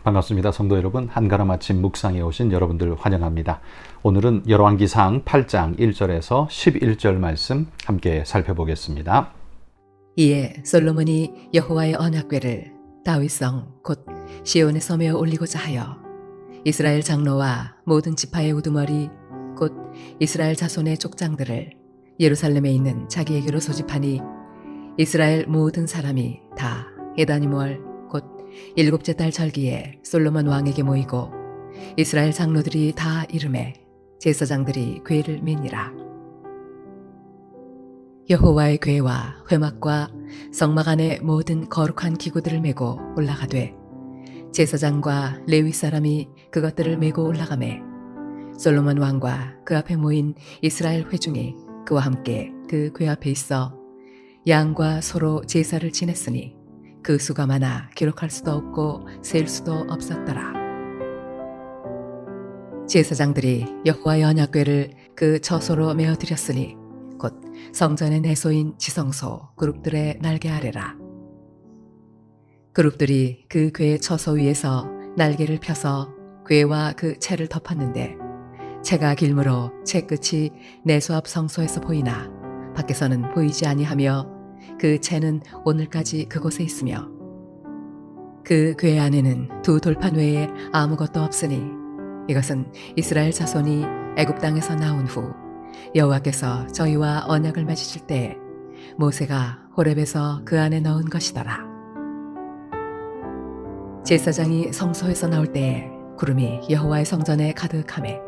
반갑습니다. 성도 여러분, 한가람 아침 묵상에 오신 여러분들 환영합니다. 오늘은 열왕기상 8장 1절에서 11절 말씀 함께 살펴보겠습니다. 이에 솔로몬이 여호와의 언약궤를 다윗성 곧 시온에 섬에 올리고자 하여 이스라엘 장로와 모든 지파의 우두머리 곧 이스라엘 자손의 족장들을 예루살렘에 있는 자기에게로 소집하니 이스라엘 모든 사람이 다 에다니몰 곧 일곱째 달 절기에 솔로몬 왕에게 모이고 이스라엘 장로들이 다 이름에 제사장들이 궤를 매니라. 여호와의 궤와 회막과 성막 안에 모든 거룩한 기구들을 메고 올라가되 제사장과 레위 사람이 그것들을 메고 올라가매 솔로몬 왕과 그 앞에 모인 이스라엘 회중이 그와 함께 그 궤 앞에 있어 양과 소로 제사를 지냈으니 그 수가 많아 기록할 수도 없고 셀 수도 없었더라. 제사장들이 여호와의 언약궤를 그 처소로 메어드렸으니 곧 성전의 내소인 지성소 그룹들의 날개 아래라. 그룹들이 그 궤 처소 위에서 날개를 펴서 궤와 그 채를 덮었는데 채가 길므로 채 끝이 내소 앞 성소에서 보이나 밖에서는 보이지 아니하며 그 채는 오늘까지 그곳에 있으며 그 궤 안에는 두 돌판 외에 아무것도 없으니 이것은 이스라엘 자손이 애굽 땅에서 나온 후 여호와께서 저희와 언약을 맺으실 때 모세가 호렙에서 그 안에 넣은 것이더라. 제사장이 성소에서 나올 때에 구름이 여호와의 성전에 가득하매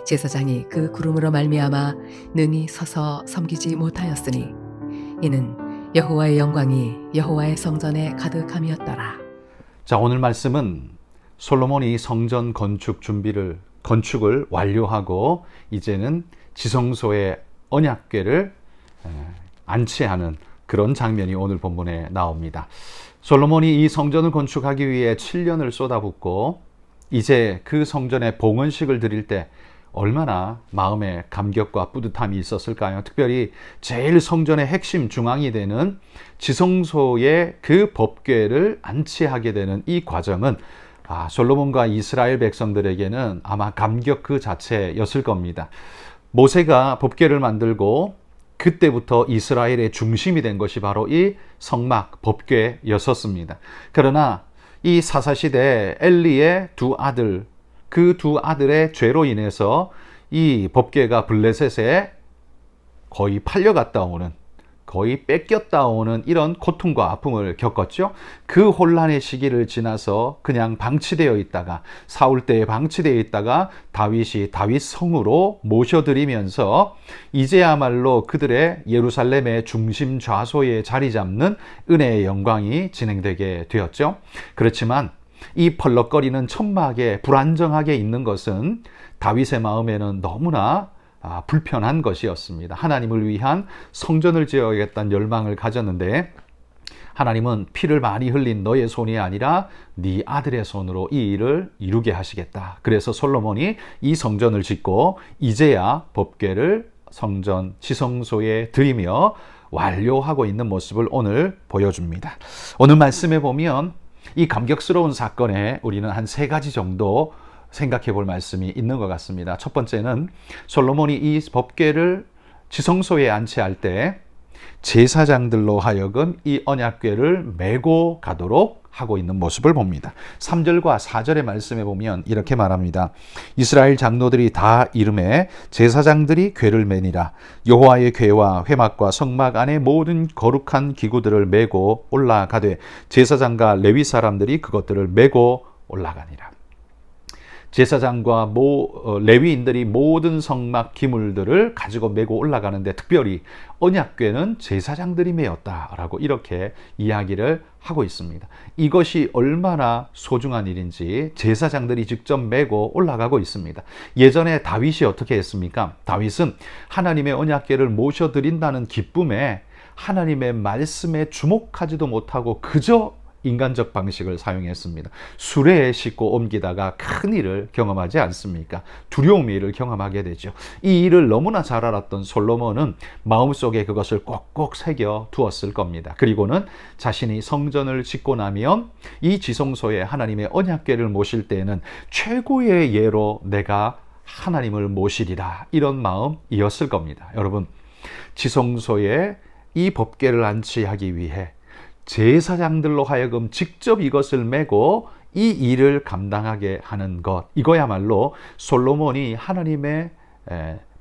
제사장이 그 구름으로 말미암아 능히 서서 섬기지 못하였으니 이는 여호와의 영광이 여호와의 성전에 가득함이었더라. 자, 오늘 말씀은 솔로몬이 성전 건축을 완료하고 이제는 지성소의 언약궤를 안치하는 그런 장면이 오늘 본문에 나옵니다. 솔로몬이 이 성전을 건축하기 위해 7년을 쏟아붓고 이제 그 성전에 봉헌식을 드릴 때 얼마나 마음의 감격과 뿌듯함이 있었을까요? 특별히 제일 성전의 핵심 중앙이 되는 지성소의 그 법궤를 안치하게 되는 이 과정은 솔로몬과 이스라엘 백성들에게는 아마 감격 그 자체였을 겁니다. 모세가 법궤를 만들고 그때부터 이스라엘의 중심이 된 것이 바로 이 성막 법궤였었습니다. 그러나 이 사사시대 엘리의 두 아들, 그 두 아들의 죄로 인해서 이 법궤가 블레셋에 거의 팔려갔다 오는, 거의 뺏겼다 오는 이런 고통과 아픔을 겪었죠. 그 혼란의 시기를 지나서 그냥 방치되어 있다가 사울 때에 방치되어 있다가 다윗이 다윗 성으로 모셔드리면서 이제야말로 그들의 예루살렘의 중심 좌소에 자리 잡는 은혜의 영광이 진행되게 되었죠. 그렇지만 이 펄럭거리는 천막에 불안정하게 있는 것은 다윗의 마음에는 너무나 불편한 것이었습니다. 하나님을 위한 성전을 지어야겠다는 열망을 가졌는데 하나님은 피를 많이 흘린 너의 손이 아니라 네 아들의 손으로 이 일을 이루게 하시겠다. 그래서 솔로몬이 이 성전을 짓고 이제야 법궤를 성전 지성소에 드리며 완료하고 있는 모습을 오늘 보여줍니다. 오늘 말씀에 보면 이 감격스러운 사건에 우리는 한 3가지 정도 생각해 볼 말씀이 있는 것 같습니다. 첫 번째는 솔로몬이 이 법궤를 지성소에 안치할 때 제사장들로 하여금 이 언약궤를 메고 가도록 하고 있는 모습을 봅니다. 3절과 4절의 말씀에 보면 이렇게 말합니다. 이스라엘 장로들이 다 이름에 제사장들이 궤를 매니라. 여호와의 궤와 회막과 성막 안에 모든 거룩한 기구들을 메고 올라가되 제사장과 레위 사람들이 그것들을 메고 올라가니라. 제사장과 레위인들이 모든 성막 기물들을 가지고 메고 올라가는데 특별히 언약궤는 제사장들이 메었다라고 이렇게 이야기를 하고 있습니다. 이것이 얼마나 소중한 일인지 제사장들이 직접 메고 올라가고 있습니다. 예전에 다윗이 어떻게 했습니까? 다윗은 하나님의 언약궤를 모셔드린다는 기쁨에 하나님의 말씀에 주목하지도 못하고 그저 인간적 방식을 사용했습니다. 수레에 싣고 옮기다가 큰 일을 경험하지 않습니까? 두려움의 일을 경험하게 되죠. 이 일을 너무나 잘 알았던 솔로몬은 마음속에 그것을 꼭꼭 새겨 두었을 겁니다. 그리고는 자신이 성전을 짓고 나면 이 지성소에 하나님의 언약궤를 모실 때에는 최고의 예로 내가 하나님을 모시리라, 이런 마음이었을 겁니다. 여러분, 지성소에 이 법궤를 안치하기 위해 제사장들로 하여금 직접 이것을 메고 이 일을 감당하게 하는 것, 이거야말로 솔로몬이 하나님의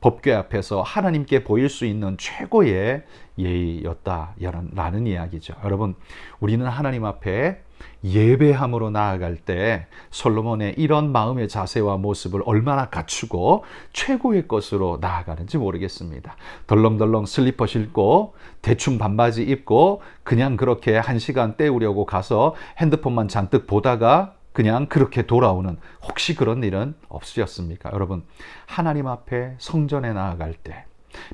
법궤 앞에서 하나님께 보일 수 있는 최고의 예의였다라는 이야기죠. 여러분, 우리는 하나님 앞에 예배함으로 나아갈 때 솔로몬의 이런 마음의 자세와 모습을 얼마나 갖추고 최고의 것으로 나아가는지 모르겠습니다. 덜렁덜렁 슬리퍼 신고 대충 반바지 입고 그냥 그렇게 1시간 때우려고 가서 핸드폰만 잔뜩 보다가 그냥 그렇게 돌아오는, 혹시 그런 일은 없으셨습니까? 여러분, 하나님 앞에 성전에 나아갈 때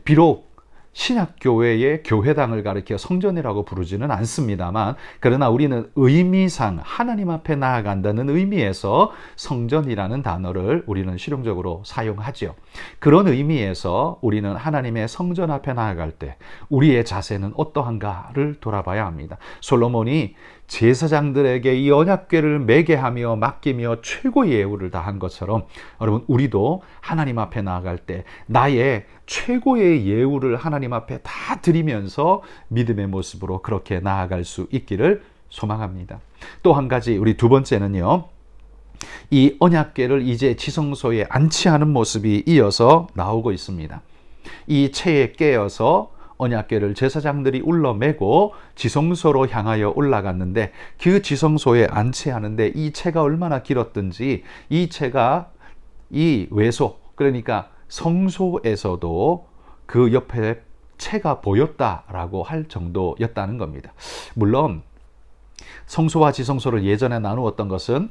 비록 신약교회의 교회당을 가리켜 성전이라고 부르지는 않습니다만, 그러나 우리는 의미상 하나님 앞에 나아간다는 의미에서 성전이라는 단어를 우리는 실용적으로 사용하죠. 그런 의미에서 우리는 하나님의 성전 앞에 나아갈 때 우리의 자세는 어떠한가를 돌아봐야 합니다. 솔로몬이 제사장들에게 이 언약궤를 매게 하며 맡기며 최고의 예우를 다한 것처럼, 여러분, 우리도 하나님 앞에 나아갈 때 나의 최고의 예우를 하나님 앞에 다 드리면서 믿음의 모습으로 그렇게 나아갈 수 있기를 소망합니다. 또 한 가지, 우리 두 번째는요, 이 언약궤를 이제 지성소에 안치하는 모습이 이어서 나오고 있습니다. 이 채에 깨어서 언약궤를 제사장들이 울러매고 지성소로 향하여 올라갔는데, 그 지성소에 안치하는데 이 채가 얼마나 길었든지 이 채가 이 외소, 그러니까 성소에서도 그 옆에 채가 보였다라고 할 정도였다는 겁니다. 물론 성소와 지성소를 예전에 나누었던 것은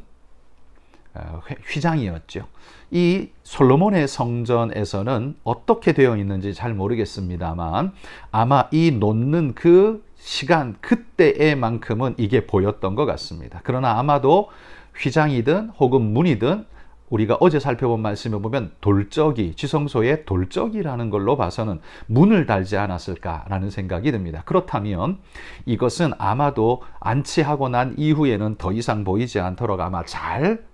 휘장이었죠. 이 솔로몬의 성전에서는 어떻게 되어 있는지 잘 모르겠습니다만 아마 이 놓는 그 시간, 그때에만큼은 이게 보였던 것 같습니다. 그러나 아마도 휘장이든 혹은 문이든 우리가 어제 살펴본 말씀에 보면 돌적이, 지성소에 돌적이라는 걸로 봐서는 문을 달지 않았을까라는 생각이 듭니다. 그렇다면 이것은 아마도 안치하고 난 이후에는 더 이상 보이지 않도록 아마 잘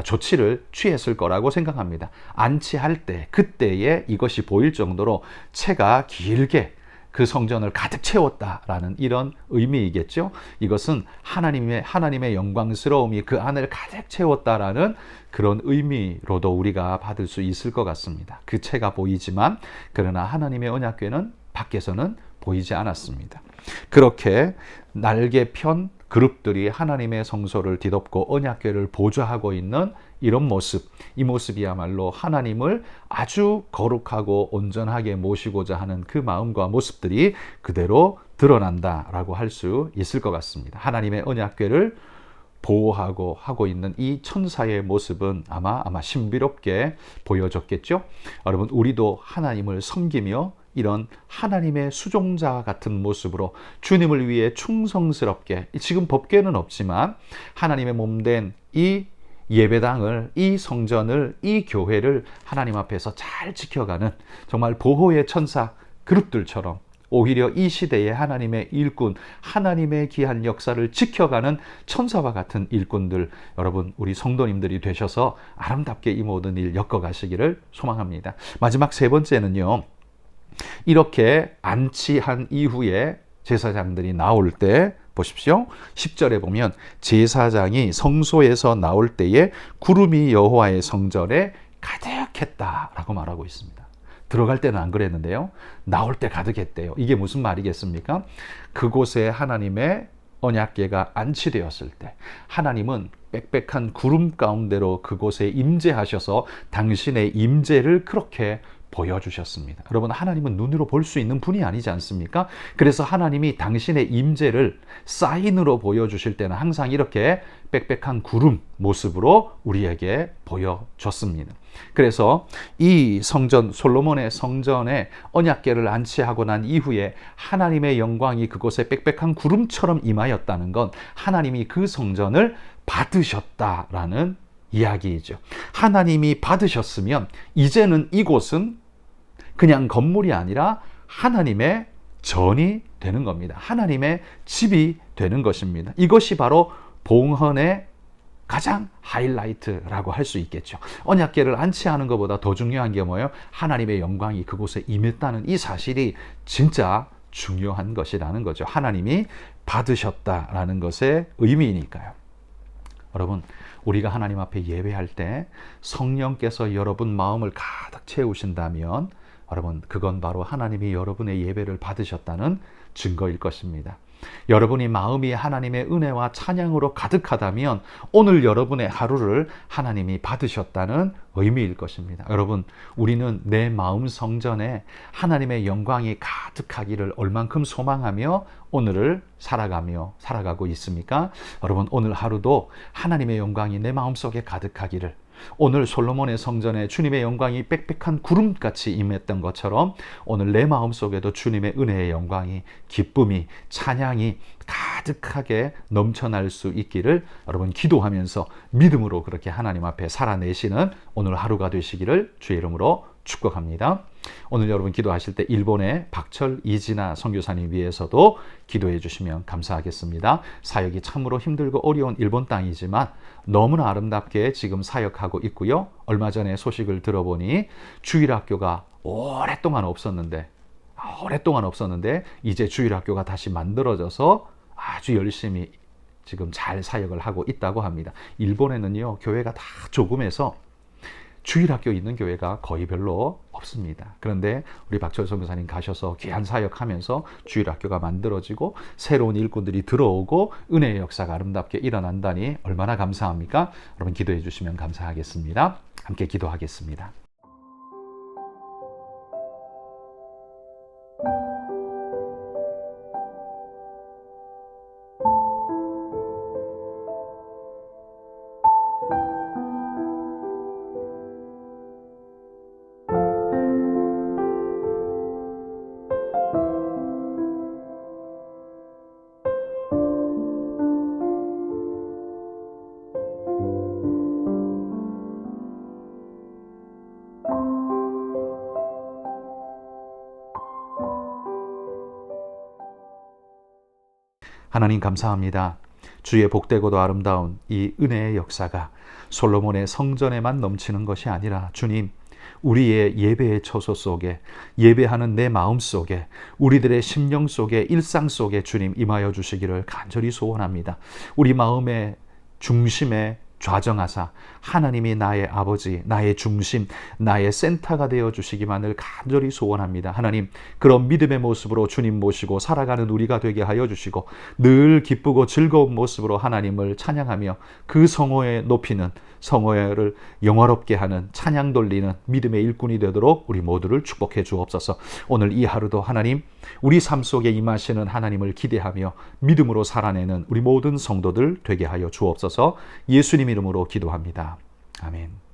조치를 취했을 거라고 생각합니다. 안치할 때, 그때에 이것이 보일 정도로 채가 길게 그 성전을 가득 채웠다라는 이런 의미이겠죠. 이것은 하나님의 영광스러움이 그 안을 가득 채웠다라는 그런 의미로도 우리가 받을 수 있을 것 같습니다. 그 채가 보이지만 그러나 하나님의 언약궤는 밖에서는 보이지 않았습니다. 그렇게 날개 편 그룹들이 하나님의 성소를 뒤덮고 언약궤를 보좌하고 있는 이런 모습, 이 모습이야말로 하나님을 아주 거룩하고 온전하게 모시고자 하는 그 마음과 모습들이 그대로 드러난다라고 할 수 있을 것 같습니다. 하나님의 언약궤를 보호하고 하고 있는 이 천사의 모습은 아마 신비롭게 보여졌겠죠. 여러분, 우리도 하나님을 섬기며 이런 하나님의 수종자 같은 모습으로 주님을 위해 충성스럽게, 지금 법궤는 없지만 하나님의 몸된 이 예배당을, 이 성전을, 이 교회를 하나님 앞에서 잘 지켜가는 정말 보호의 천사 그룹들처럼 오히려 이 시대의 하나님의 일꾼, 하나님의 귀한 역사를 지켜가는 천사와 같은 일꾼들, 여러분, 우리 성도님들이 되셔서 아름답게 이 모든 일 엮어가시기를 소망합니다. 마지막 세 번째는요, 이렇게 안치한 이후에 제사장들이 나올 때 보십시오. 10절에 보면 제사장이 성소에서 나올 때에 구름이 여호와의 성전에 가득했다라고 말하고 있습니다. 들어갈 때는 안 그랬는데요, 나올 때 가득했대요. 이게 무슨 말이겠습니까? 그곳에 하나님의 언약궤가 안치되었을 때 하나님은 빽빽한 구름 가운데로 그곳에 임재하셔서 당신의 임재를 그렇게 보여주셨습니다. 여러분, 하나님은 눈으로 볼 수 있는 분이 아니지 않습니까? 그래서 하나님이 당신의 임재를 사인으로 보여주실 때는 항상 이렇게 빽빽한 구름 모습으로 우리에게 보여줬습니다. 그래서 이 성전, 솔로몬의 성전에 언약궤를 안치하고 난 이후에 하나님의 영광이 그곳에 빽빽한 구름처럼 임하였다는 건 하나님이 그 성전을 받으셨다라는 이야기이죠. 하나님이 받으셨으면 이제는 이곳은 그냥 건물이 아니라 하나님의 전이 되는 겁니다. 하나님의 집이 되는 것입니다. 이것이 바로 봉헌의 가장 하이라이트라고 할 수 있겠죠. 언약궤를 안치하는 것보다 더 중요한 게 뭐예요? 하나님의 영광이 그곳에 임했다는 이 사실이 진짜 중요한 것이라는 거죠. 하나님이 받으셨다라는 것의 의미니까요. 여러분, 우리가 하나님 앞에 예배할 때 성령께서 여러분 마음을 가득 채우신다면 여러분, 그건 바로 하나님이 여러분의 예배를 받으셨다는 증거일 것입니다. 여러분이 마음이 하나님의 은혜와 찬양으로 가득하다면 오늘 여러분의 하루를 하나님이 받으셨다는 의미일 것입니다. 여러분, 우리는 내 마음 성전에 하나님의 영광이 가득하기를 얼만큼 소망하며 오늘을 살아가고 있습니까? 여러분, 오늘 하루도 하나님의 영광이 내 마음속에 가득하기를, 오늘 솔로몬의 성전에 주님의 영광이 빽빽한 구름같이 임했던 것처럼 오늘 내 마음속에도 주님의 은혜의 영광이, 기쁨이, 찬양이 가득하게 넘쳐날 수 있기를 여러분 기도하면서 믿음으로 그렇게 하나님 앞에 살아내시는 오늘 하루가 되시기를 주의 이름으로 축복합니다. 오늘 여러분 기도하실 때 일본의 박철 이진아 선교사님 위해서도 기도해 주시면 감사하겠습니다. 사역이 참으로 힘들고 어려운 일본 땅이지만 너무나 아름답게 지금 사역하고 있고요. 얼마 전에 소식을 들어보니 주일학교가 오랫동안 없었는데 이제 주일학교가 다시 만들어져서 아주 열심히 지금 잘 사역을 하고 있다고 합니다. 일본에는요, 교회가 다 조금해서 주일학교 있는 교회가 거의 별로 없습니다. 그런데 우리 박철 선교사님 가셔서 귀한 사역하면서 주일학교가 만들어지고 새로운 일꾼들이 들어오고 은혜의 역사가 아름답게 일어난다니 얼마나 감사합니까? 여러분 기도해 주시면 감사하겠습니다. 함께 기도하겠습니다. 하나님 감사합니다. 주의 복되고도 아름다운 이 은혜의 역사가 솔로몬의 성전에만 넘치는 것이 아니라 주님, 우리의 예배의 처소 속에, 예배하는 내 마음 속에, 우리들의 심령 속에, 일상 속에 주님 임하여 주시기를 간절히 소원합니다. 우리 마음의 중심에 좌정하사 하나님이 나의 아버지, 나의 중심, 나의 센터가 되어 주시기만을 간절히 소원합니다. 하나님, 그런 믿음의 모습으로 주님 모시고 살아가는 우리가 되게 하여 주시고 늘 기쁘고 즐거운 모습으로 하나님을 찬양하며 그 성호에 높이는, 성호를 영화롭게 하는, 찬양 돌리는 믿음의 일꾼이 되도록 우리 모두를 축복해 주옵소서. 오늘 이 하루도 하나님, 우리 삶 속에 임하시는 하나님을 기대하며 믿음으로 살아내는 우리 모든 성도들 되게 하여 주옵소서. 예수님 이름으로 기도합니다. 아멘.